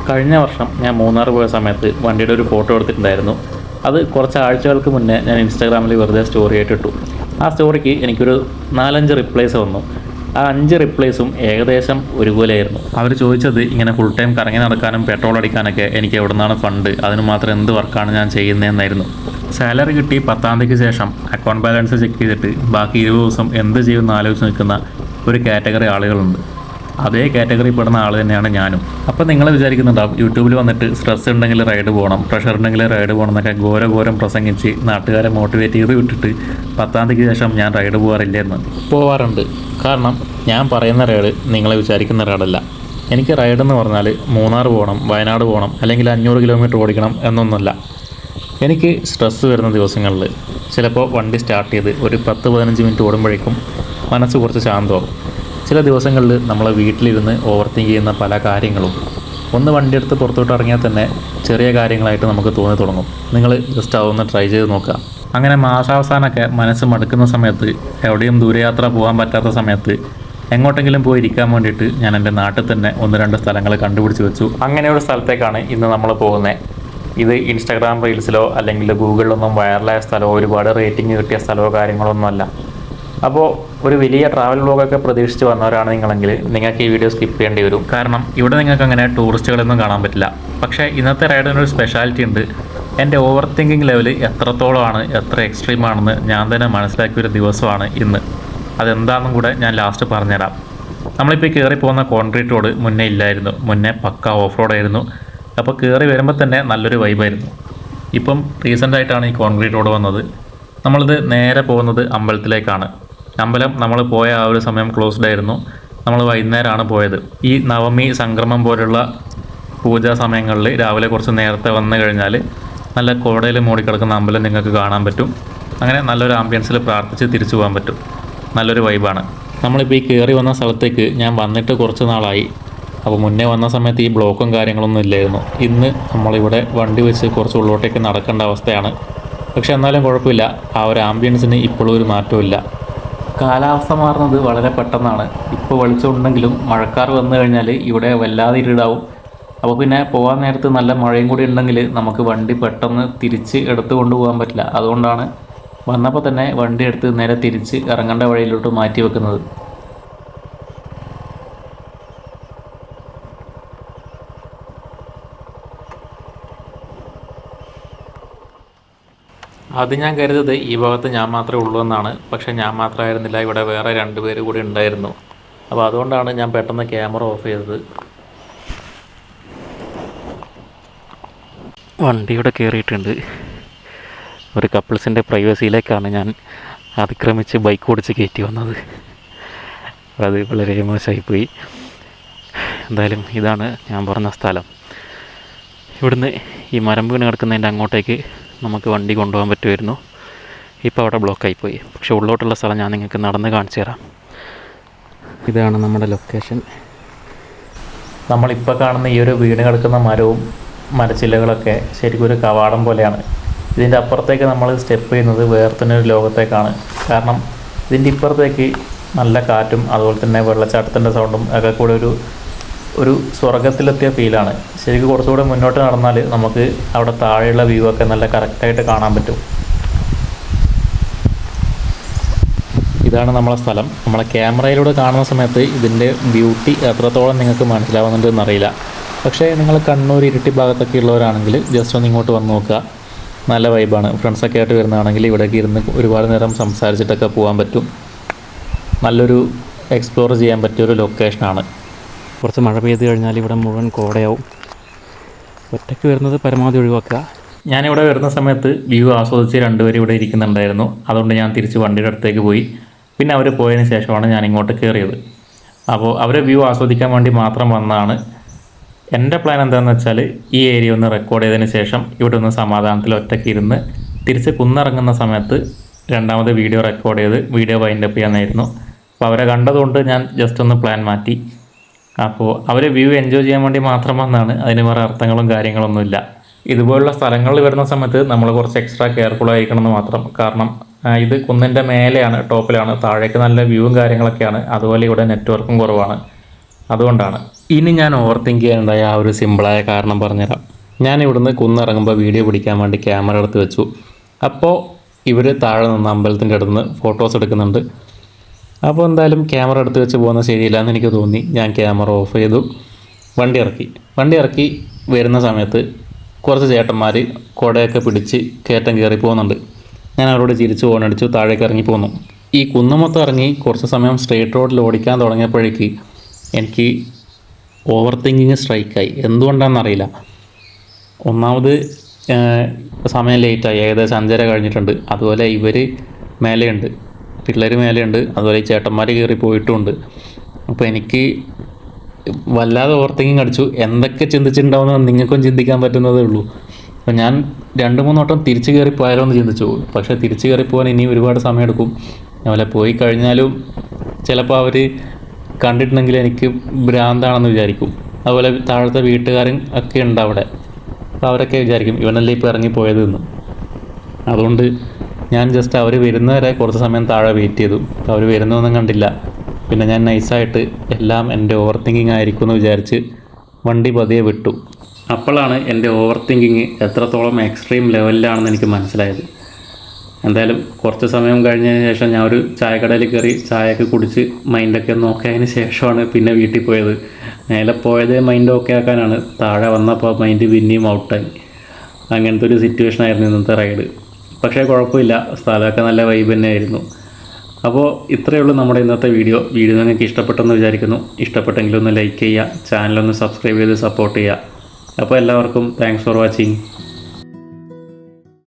കഴിഞ്ഞ വർഷം ഞാൻ മൂന്നാർ പോയ സമയത്ത് വണ്ടിയുടെ ഒരു ഫോട്ടോ എടുത്തിട്ടുണ്ടായിരുന്നു. അത് കുറച്ച് ആഴ്ചകൾക്ക് മുന്നേ ഞാൻ ഇൻസ്റ്റാഗ്രാമിൽ വെറുതെ സ്റ്റോറി ആയിട്ട് ഇട്ടു. ആ സ്റ്റോറിക്ക് എനിക്കൊരു 4-5 റിപ്ലൈസ് വന്നു. ആ 5 റിപ്ലൈസും ഏകദേശം ഒരുപോലെയായിരുന്നു. അവർ ചോദിച്ചത് ഇങ്ങനെ ഫുൾ ടൈം കറങ്ങി നടക്കാനും പെട്രോൾ അടിക്കാനൊക്കെ എനിക്ക് എവിടെ നിന്നാണ് ഫണ്ട്, അതിന് മാത്രം എന്ത് വർക്കാണ് ഞാൻ ചെയ്യുന്നതെന്നായിരുന്നു. സാലറി കിട്ടി 10-ാം തീയതിക്ക് ശേഷം അക്കൗണ്ട് ബാലൻസ് ചെക്ക് ചെയ്തിട്ട് ബാക്കി 20 ദിവസം എന്ത് ചെയ്യുമെന്ന് ആലോചിച്ച് നിൽക്കുന്ന ഒരു കാറ്റഗറി ആളുകളുണ്ട്. അതേ കാറ്റഗറി പെടുന്ന ആൾ തന്നെയാണ് ഞാനും. അപ്പോൾ നിങ്ങൾ വിചാരിക്കുന്നുണ്ടാവും യൂട്യൂബിൽ വന്നിട്ട് സ്ട്രെസ് ഉണ്ടെങ്കിൽ റൈഡ് പോകണം, പ്രഷർ ഉണ്ടെങ്കിൽ റൈഡ് പോകണം എന്നൊക്കെ ഘോരം പ്രസംഗിച്ച് നാട്ടുകാരെ മോട്ടിവേറ്റ് ചെയ്ത് വിട്ടിട്ട് 10-ാം തീയതിക്ക് ശേഷം ഞാൻ റൈഡ് പോകാറില്ലെന്ന്. പോവാറുണ്ട്. കാരണം ഞാൻ പറയുന്ന റൈഡ് നിങ്ങൾ വിചാരിക്കുന്ന റൈഡല്ല. എനിക്ക് റൈഡെന്ന് പറഞ്ഞാൽ മൂന്നാർ പോകണം, വയനാട് പോകണം, അല്ലെങ്കിൽ 500 കിലോമീറ്റർ ഓടിക്കണം എന്നൊന്നുമല്ല. എനിക്ക് സ്ട്രെസ്സ് വരുന്ന ദിവസങ്ങളിൽ ചിലപ്പോൾ വണ്ടി സ്റ്റാർട്ട് ചെയ്ത് ഒരു 10-15 മിനിറ്റ് ഓടുമ്പോഴേക്കും മനസ്സ് കുറച്ച് ശാന്തമാകും. ചില ദിവസങ്ങളിൽ നമ്മൾ വീട്ടിലിരുന്ന് ഓവർ തിങ്ക് ചെയ്യുന്ന പല കാര്യങ്ങളും ഒന്ന് വണ്ടിയെടുത്ത് പുറത്തോട്ട് ഇറങ്ങിയാൽ തന്നെ ചെറിയ കാര്യങ്ങളായിട്ട് നമുക്ക് തോന്നി തുടങ്ങും. നിങ്ങൾ ജസ്റ്റ് അതൊന്ന് ട്രൈ ചെയ്ത് നോക്കുക. അങ്ങനെ മാസാവസാനമൊക്കെ മനസ്സ് മടുക്കുന്ന സമയത്ത്, എവിടെയും ദൂരയാത്ര പോകാൻ പറ്റാത്ത സമയത്ത് എങ്ങോട്ടെങ്കിലും പോയി ഇരിക്കാൻ വേണ്ടിയിട്ട് ഞാൻ എൻ്റെ നാട്ടിൽ തന്നെ 1-2 സ്ഥലങ്ങൾ കണ്ടുപിടിച്ച് വെച്ചു. അങ്ങനെയൊരു സ്ഥലത്തേക്കാണ് ഇന്ന് നമ്മൾ പോകുന്നത്. ഇത് ഇൻസ്റ്റാഗ്രാം റീൽസിലോ അല്ലെങ്കിൽ ഗൂഗിളിലൊന്നും വൈറലായ സ്ഥലമോ ഒരുപാട് റേറ്റിംഗ് കിട്ടിയ സ്ഥലമോ കാര്യങ്ങളൊന്നുമല്ല. അപ്പോൾ ഒരു വലിയ ട്രാവൽ വ്ലോഗൊക്കെ പ്രതീക്ഷിച്ച് വന്നവരാണ് നിങ്ങളെങ്കിൽ നിങ്ങൾക്ക് ഈ വീഡിയോ സ്കിപ്പ് ചെയ്യേണ്ടി വരും. കാരണം ഇവിടെ നിങ്ങൾക്ക് അങ്ങനെ ടൂറിസ്റ്റുകളൊന്നും കാണാൻ പറ്റില്ല. പക്ഷേ ഇന്നത്തെ റൈഡിനൊരു സ്പെഷ്യാലിറ്റി ഉണ്ട്. എൻ്റെ ഓവർ തിങ്കിങ് ലെവൽ എത്രത്തോളമാണ്, എത്ര എക്സ്ട്രീമാണെന്ന് ഞാൻ തന്നെ മനസ്സിലാക്കിയൊരു ദിവസമാണ് ഇന്ന്. അതെന്താണെന്നും കൂടെ ഞാൻ ലാസ്റ്റ് പറഞ്ഞുതരാം. നമ്മളിപ്പോൾ കയറി പോകുന്ന കോൺക്രീറ്റ് റോഡ് മുന്നേ ഇല്ലായിരുന്നു. മുന്നേ പക്ക ഓഫ് റോഡായിരുന്നു. അപ്പോൾ കയറി വരുമ്പോൾ തന്നെ നല്ലൊരു വൈബായിരുന്നു. ഇപ്പം റീസെൻ്റായിട്ടാണ് ഈ കോൺക്രീറ്റ് റോഡ് വന്നത്. നമ്മളിത് നേരെ പോകുന്നത് അമ്പലത്തിലേക്കാണ്. അമ്പലം നമ്മൾ പോയ ആ ഒരു സമയം ക്ലോസ്ഡ് ആയിരുന്നു. നമ്മൾ വൈകുന്നേരമാണ് പോയത്. ഈ നവമി സംക്രമം പോലുള്ള പൂജാ സമയങ്ങളിൽ രാവിലെ കുറച്ച് നേരത്തെ വന്നു കഴിഞ്ഞാൽ നല്ല കോടയിൽ മൂടിക്കിടക്കുന്ന അമ്പലം നിങ്ങൾക്ക് കാണാൻ പറ്റും. അങ്ങനെ നല്ലൊരു ആംബിയൻസിൽ പ്രാർത്ഥിച്ച് തിരിച്ചു പോകാൻ പറ്റും. നല്ലൊരു വൈബാണ്. നമ്മളിപ്പോൾ ഈ കയറി വന്ന സ്ഥലത്തേക്ക് ഞാൻ വന്നിട്ട് കുറച്ച് നാളായി. അപ്പോൾ മുന്നേ വന്ന സമയത്ത് ഈ ബ്ലോക്കും കാര്യങ്ങളൊന്നും ഇല്ലായിരുന്നു. ഇന്ന് നമ്മളിവിടെ വണ്ടി വെച്ച് കുറച്ച് ഉള്ളോട്ടേക്ക് നടക്കേണ്ട അവസ്ഥയാണ്. പക്ഷെ എന്നാലും കുഴപ്പമില്ല, ആ ഒരു ആംബിയൻസിന് ഇപ്പോഴും ഒരു മാറ്റമില്ല. കാലാവസ്ഥ മാറുന്നത് വളരെ പെട്ടെന്നാണ്. ഇപ്പോൾ വെളിച്ചമുണ്ടെങ്കിലും മഴക്കാർ വന്നു കഴിഞ്ഞാൽ ഇവിടെ വല്ലാതെ ഇരുടാവും. അപ്പോൾ പിന്നെ പോകാൻ നേരത്ത് നല്ല മഴയും കൂടി ഉണ്ടെങ്കിൽ നമുക്ക് വണ്ടി പെട്ടെന്ന് തിരിച്ച് എടുത്ത് കൊണ്ടുപോകാൻ പറ്റില്ല. അതുകൊണ്ടാണ് വന്നപ്പോൾ തന്നെ വണ്ടി എടുത്ത് നേരെ തിരിച്ച് ഇറങ്ങേണ്ട വഴിയിലോട്ട് മാറ്റി വെക്കുന്നത്. അത് ഞാൻ കരുതത് ഈ ഭാഗത്ത് ഞാൻ മാത്രമേ ഉള്ളൂ എന്നാണ്. പക്ഷേ ഞാൻ മാത്രമായിരുന്നില്ല, ഇവിടെ വേറെ 2 പേര് കൂടി ഉണ്ടായിരുന്നു. അപ്പോൾ അതുകൊണ്ടാണ് ഞാൻ പെട്ടെന്ന് ക്യാമറ ഓഫ് ചെയ്തത്. വണ്ടിയുടെ കയറിയിട്ടുണ്ട്. ഒരു കപ്പിൾസിൻ്റെ പ്രൈവസിയിലേക്കാണ് ഞാൻ അതിക്രമിച്ച് ബൈക്ക് ഓടിച്ച് കയറ്റി വന്നത്. അത് വളരെ മോശമായിപ്പോയി. എന്തായാലും ഇതാണ് ഞാൻ പറഞ്ഞ സ്ഥലം. ഇവിടുന്ന് ഈ മരം വീണ് കിടക്കുന്നതിൻ്റെ അങ്ങോട്ടേക്ക് നമുക്ക് വണ്ടി കൊണ്ടുപോകാൻ പറ്റുമായിരുന്നു. ഇപ്പോൾ അവിടെ ബ്ലോക്കായിപ്പോയി. പക്ഷേ ഉള്ളോട്ടുള്ള സ്ഥലം ഞാൻ നിങ്ങൾക്ക് നടന്ന് കാണിച്ചു തരാം. ഇതാണ് നമ്മുടെ ലൊക്കേഷൻ. നമ്മളിപ്പോൾ കാണുന്ന ഈ ഒരു വീണ് കിടക്കുന്ന മരവും മരച്ചില്ലകളൊക്കെ ശരിക്കും ഒരു കവാടം പോലെയാണ്. ഇതിൻ്റെ അപ്പുറത്തേക്ക് നമ്മൾ സ്റ്റെപ്പ് ചെയ്യുന്നത് വേറെ തന്നെ ഒരു ലോകത്തേക്കാണ്. കാരണം ഇതിൻ്റെ ഇപ്പുറത്തേക്ക് നല്ല കാറ്റും അതുപോലെ തന്നെ വെള്ളച്ചാട്ടത്തിൻ്റെ സൗണ്ടും ഒക്കെ കൂടെ ഒരു സ്വർഗത്തിലെത്തിയ ഫീലാണ്. ശരിക്കും കുറച്ചുകൂടെ മുന്നോട്ട് നടന്നാൽ നമുക്ക് അവിടെ താഴെയുള്ള വ്യൂ ഒക്കെ നല്ല കറക്റ്റായിട്ട് കാണാൻ പറ്റും. ഇതാണ് നമ്മളെ സ്ഥലം. നമ്മളെ ക്യാമറയിലൂടെ കാണുന്ന സമയത്ത് ഇതിൻ്റെ ബ്യൂട്ടി എത്രത്തോളം നിങ്ങൾക്ക് മനസ്സിലാവുന്നുണ്ടെന്ന് അറിയില്ല. പക്ഷേ നിങ്ങൾ കണ്ണൂർ ഇരിട്ടി ഭാഗത്തൊക്കെ ഉള്ളവരാണെങ്കിൽ ജസ്റ്റ് ഒന്ന് ഇങ്ങോട്ട് വന്ന് നോക്കുക. നല്ല വൈബാണ്. ഫ്രണ്ട്സൊക്കെ ആയിട്ട് വരുന്നതാണെങ്കിൽ ഇവിടേക്ക് ഇരുന്ന് ഒരുപാട് നേരം സംസാരിച്ചിട്ടൊക്കെ പോകാൻ പറ്റും. നല്ലൊരു എക്സ്പ്ലോർ ചെയ്യാൻ പറ്റിയൊരു ലൊക്കേഷനാണ്. കുറച്ച് മഴ പെയ്ത് കഴിഞ്ഞാൽ ഇവിടെ മുഴുവൻ കോടയാവും. ഒറ്റയ്ക്ക് വരുന്നത് പരമാവധി ഒഴിവാക്കുക. ഞാനിവിടെ വരുന്ന സമയത്ത് വ്യൂ ആസ്വദിച്ച് 2 പേര് ഇവിടെ ഇരിക്കുന്നുണ്ടായിരുന്നു. അതുകൊണ്ട് ഞാൻ തിരിച്ച് വണ്ടിയുടെ അടുത്തേക്ക് പോയി. പിന്നെ അവർ പോയതിന് ശേഷമാണ് ഞാൻ ഇങ്ങോട്ട് കയറിയത്. അപ്പോൾ അവരെ വ്യൂ ആസ്വദിക്കാൻ വേണ്ടി മാത്രം വന്നതാണ്. എൻ്റെ പ്ലാൻ എന്താണെന്ന് വെച്ചാൽ ഈ ഏരിയ ഒന്ന് റെക്കോർഡ് ചെയ്തതിന് ശേഷം ഇവിടെ ഒന്ന് സമാധാനത്തിൽ ഒറ്റയ്ക്ക് ഇരുന്ന് തിരിച്ച് കുന്നിറങ്ങുന്ന സമയത്ത് രണ്ടാമത് വീഡിയോ റെക്കോർഡ് ചെയ്ത് വീഡിയോ വൈൻഡപ്പ് ചെയ്യാനായിരുന്നു. അപ്പോൾ അവരെ കണ്ടതുകൊണ്ട് ഞാൻ ജസ്റ്റ് ഒന്ന് പ്ലാൻ മാറ്റി. അപ്പോൾ അവർ വ്യൂ എൻജോയ് ചെയ്യാൻ വേണ്ടി മാത്രം വന്നതാണ്. അതിന് വേറെ അർത്ഥങ്ങളും കാര്യങ്ങളൊന്നുമില്ല. ഇതുപോലുള്ള സ്ഥലങ്ങളിൽ വരുന്ന സമയത്ത് നമ്മൾ കുറച്ച് എക്സ്ട്രാ കെയർഫുൾ ആയിരിക്കണമെന്ന് മാത്രം. കാരണം ഇത് കുന്നിൻ്റെ മേലെയാണ്, ടോപ്പിലാണ്. താഴേക്ക് നല്ല വ്യൂവും കാര്യങ്ങളൊക്കെയാണ്. അതുപോലെ ഇവിടെ നെറ്റ്വർക്കും കുറവാണ്. അതുകൊണ്ടാണ്. ഇനി ഞാൻ ഓവർ തിങ്ക് ചെയ്യാനുണ്ടായ ആ ഒരു സിമ്പിളായ കാരണം പറഞ്ഞുതരാം. ഞാൻ ഇവിടുന്ന് കുന്നിറങ്ങുമ്പോൾ വീഡിയോ പിടിക്കാൻ വേണ്ടി ക്യാമറ എടുത്ത് വെച്ചു. അപ്പോൾ ഇവർ താഴെ നിന്ന് അമ്പലത്തിൻ്റെ അടുത്ത് നിന്ന് ഫോട്ടോസ് എടുക്കുന്നുണ്ട്. അപ്പോൾ എന്തായാലും ക്യാമറ എടുത്ത് വെച്ച് പോകുന്നത് ശരിയില്ല എന്ന് എനിക്ക് തോന്നി. ഞാൻ ക്യാമറ ഓഫ് ചെയ്തു, വണ്ടി ഇറക്കി വരുന്ന സമയത്ത് കുറച്ച് ചേട്ടന്മാർ കുടയൊക്കെ പിടിച്ച് കയറ്റം കയറി പോകുന്നുണ്ട്. ഞാൻ അവരോട് ചിരിച്ച് ഓണടിച്ചു, താഴേക്ക് ഇറങ്ങി പോന്നു. ഈ കുന്നുമൊത്തം ഇറങ്ങി കുറച്ച് സമയം സ്ട്രെയിറ്റ് റോഡിൽ ഓടിക്കാൻ തുടങ്ങിയപ്പോഴേക്ക് എനിക്ക് ഓവർ തിങ്കിങ് സ്ട്രൈക്കായി. എന്തുകൊണ്ടാണെന്നറിയില്ല. ഒന്നാമത് സമയം ലേറ്റായി, ഏകദേശം 5:30 കഴിഞ്ഞിട്ടുണ്ട്. അതുപോലെ ഇവർ മേലെയുണ്ട്, പിള്ളേർ മേലെയുണ്ട്, അതുപോലെ ഈ ചേട്ടന്മാർ കയറി പോയിട്ടുമുണ്ട്. അപ്പോൾ എനിക്ക് വല്ലാതെ ഓവർ തിങ്കിങ് അടിച്ചു. എന്തൊക്കെ ചിന്തിച്ചിട്ടുണ്ടാവുമെന്ന് നിങ്ങൾക്കും ചിന്തിക്കാൻ പറ്റുന്നതേ ഉള്ളൂ. അപ്പോൾ ഞാൻ 2-3 വട്ടം തിരിച്ച് കയറി പോയാലോ എന്ന് ചിന്തിച്ചു. പക്ഷേ തിരിച്ച് കയറി പോകാൻ ഇനി ഒരുപാട് സമയമെടുക്കും. അതുപോലെ പോയി കഴിഞ്ഞാലും ചിലപ്പോൾ അവർ കണ്ടിട്ടുണ്ടെങ്കിൽ എനിക്ക് ഭ്രാന്താണെന്ന് വിചാരിക്കും. അതുപോലെ താഴത്തെ വീട്ടുകാരൻ ഒക്കെ ഉണ്ട് അവിടെ. അപ്പോൾ അവരൊക്കെ വിചാരിക്കും ഇവനല്ലേ ഇപ്പോൾ ഇറങ്ങിപ്പോയത് എന്ന്. അതുകൊണ്ട് ഞാൻ ജസ്റ്റ് അവർ വരുന്നവരെ കുറച്ച് സമയം താഴെ വെയിറ്റ് ചെയ്തു. അപ്പോൾ അവർ വരുന്നതൊന്നും കണ്ടില്ല. പിന്നെ ഞാൻ നൈസായിട്ട് എല്ലാം എൻ്റെ ഓവർ തിങ്കിങ് ആയിരിക്കും എന്ന് വിചാരിച്ച് വണ്ടി പതിയെ വിട്ടു. അപ്പോഴാണ് എൻ്റെ ഓവർ തിങ്കിങ് എത്രത്തോളം എക്സ്ട്രീം ലെവലിലാണെന്ന് എനിക്ക് മനസ്സിലായത്. എന്തായാലും കുറച്ച് സമയം കഴിഞ്ഞതിന് ശേഷം ഞാൻ ഒരു ചായക്കടയിൽ കയറി ചായയൊക്കെ കുടിച്ച് മൈൻഡൊക്കെ നോക്കിയതിന് ശേഷമാണ് പിന്നെ വീട്ടിൽ പോയത്. മേലെ പോയതേ മൈൻഡ് ഓക്കെ ആക്കാനാണ്. താഴെ വന്നപ്പോൾ മൈൻഡ് പിന്നെയും ഔട്ടായി. അങ്ങനത്തെ ഒരു സിറ്റുവേഷൻ ആയിരുന്നു ഇന്നത്തെ റൈഡ്. പക്ഷേ കുഴപ്പമില്ല, സ്ഥലമൊക്കെ നല്ല വൈബ് തന്നെയായിരുന്നു. അപ്പോൾ ഇത്രയേ ഉള്ളൂ നമ്മുടെ ഇന്നത്തെ വീഡിയോ നിങ്ങൾക്ക് ഇഷ്ടപ്പെട്ടെന്ന് വിചാരിക്കുന്നു. ഇഷ്ടപ്പെട്ടെങ്കിൽ ഒന്ന് ലൈക്ക് ചെയ്യുക, ചാനലൊന്ന് സബ്സ്ക്രൈബ് ചെയ്ത് സപ്പോർട്ട് ചെയ്യുക. അപ്പോൾ എല്ലാവർക്കും താങ്ക്സ് ഫോർ വാച്ചിങ്.